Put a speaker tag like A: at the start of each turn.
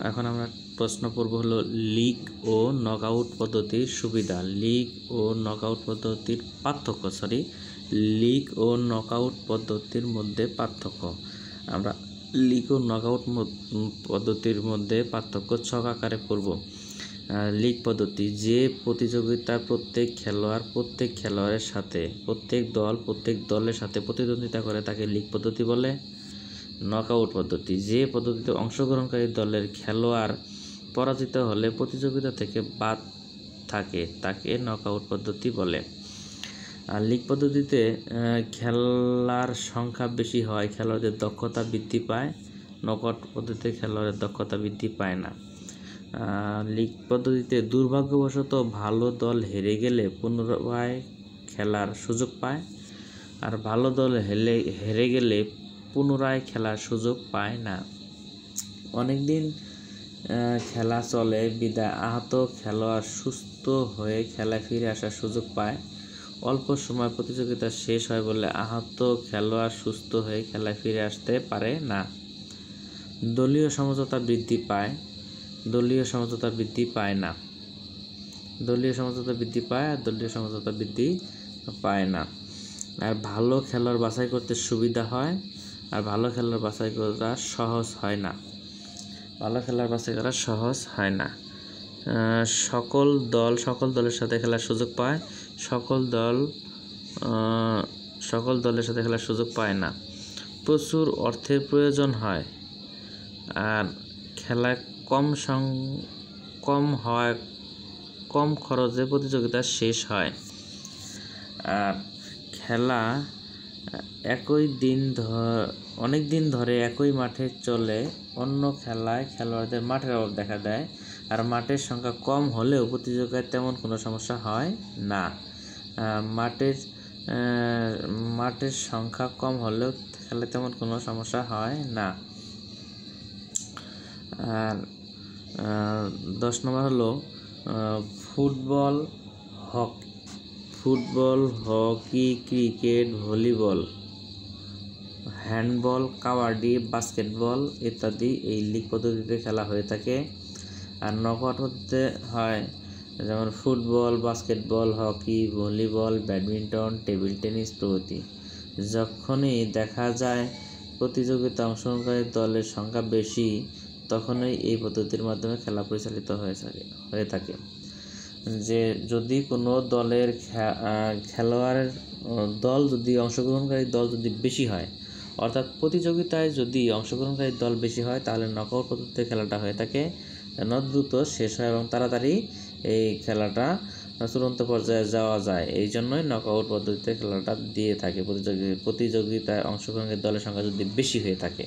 A: এখন আমরা প্রশ্ন পড়ব হলো লিগ ও নকআউট পদ্ধতির সুবিধা। লিগ ও নকআউট পদ্ধতির পার্থক্য লিগ ও নকআউট পদ্ধতির মধ্যে পার্থক্য। আমরা লিগ ও নকআউট পদ্ধতির মধ্যে পার্থক্য ছক আকারে পড়ব। লিগ পদ্ধতি, যে প্রতিযোগিতা প্রত্যেক খেলোয়াড়ের সাথে প্রত্যেক দলের সাথে প্রতিদ্বন্দ্বিতা করে তাকে লিগ পদ্ধতি বলে। নকআউট পদ্ধতি, যে পদ্ধতিতে অংশগ্রহণকারী দলের খেলোয়াড় পরাজিত হলে প্রতিযোগিতা থেকে বাদ থাকে তাকে নকআউট পদ্ধতি বলে। আর লিগ পদ্ধতিতে খেলার সংখ্যা বেশি হয়, খেলোয়াড়দের দক্ষতা বৃদ্ধি পায়। নকআউট পদ্ধতিতে খেলোয়াড়ের দক্ষতা বৃদ্ধি পায় না। লিগ পদ্ধতিতে দুর্ভাগ্যবশত ভালো দল হেরে গেলে পুনরায় খেলার সুযোগ পায়, আর ভালো দল হেরে গেলে পুনরায় খেলার সুযোগ পায় না। অনেকদিন খেলা চলে বিদায় আহত খেলোয়াড় সুস্থ হয়ে খেলায় ফিরে আসার সুযোগ পায়। অল্প সময় প্রতিযোগিতা শেষ হয় বলে আহত খেলোয়াড় সুস্থ হয়ে খেলায় ফিরে আসতে পারে না। দলীয় সমঝোতা বৃদ্ধি পায়, দলীয় সমঝোতা বৃদ্ধি পায় না। দলীয় সমঝোতা বৃদ্ধি পায় আর দলীয় সমঝোতা বৃদ্ধি পায় না। আর ভালো খেলোয়াড় বাছাই করতে সুবিধা হয়, আর ভালো খেলোয়াড় বাছাই করা সহজ হয় না। ভালো খেলোয়াড় বাছাই করা সহজ হয় না। সকল দলের সাথে খেলার সুযোগ পায়, সকল দলের সাথে খেলার সুযোগ পায় না। প্রচুর অর্থের প্রয়োজন হয়, আর খেলা কম খরচে প্রতিযোগিতা শেষ হয়। আর খেলা অনেক দিন ধরে একই মাঠে চলে। অন্য খেলায় খেলোয়াড়দের মাঠের অভাব দেখা দেয়, আর মাঠের সংখ্যা কম হলেও প্রতিযোগিতায় তেমন কোনো সমস্যা হয় না। মাঠের সংখ্যা কম হলেও খেলায় তেমন কোনো সমস্যা হয় না। আর 10 নম্বর হলো football, hockey, cricket, volleyball, handball, kabaddi, basketball ইত্যাদি এই লিগ পদ্ধতিতে খেলা হয়ে থাকে। আর নকআউট পদ্ধতিতে হয় যেমন football, basketball, hockey, volleyball, badminton, table tennis প্রভৃতি। যখনই দেখা যায় প্রতিযোগিতা অংশগ্রহণকারী দলের সংখ্যা বেশি, তখনই এই পদ্ধতির মাধ্যমে খেলা পরিচালিত হয়ে থাকে। যে যদি কোনো দলের অংশগ্রহণকারী দল যদি বেশি হয়, অর্থাৎ প্রতিযোগিতায় যদি অংশগ্রহণকারী দল বেশি হয়, তাহলে নকআউট পদ্ধতিতে খেলাটা হয়ে থাকে যেন দ্রুত শেষ হয় এবং তাড়াতাড়ি এই খেলাটা চূড়ান্ত পর্যায়ে যাওয়া যায়। এই জন্যই নকআউট পদ্ধতিতে খেলাটা দিয়ে থাকে। প্রতিযোগিতায় অংশগ্রহণকারী দলের সংখ্যা যদি বেশি হয়ে থাকে।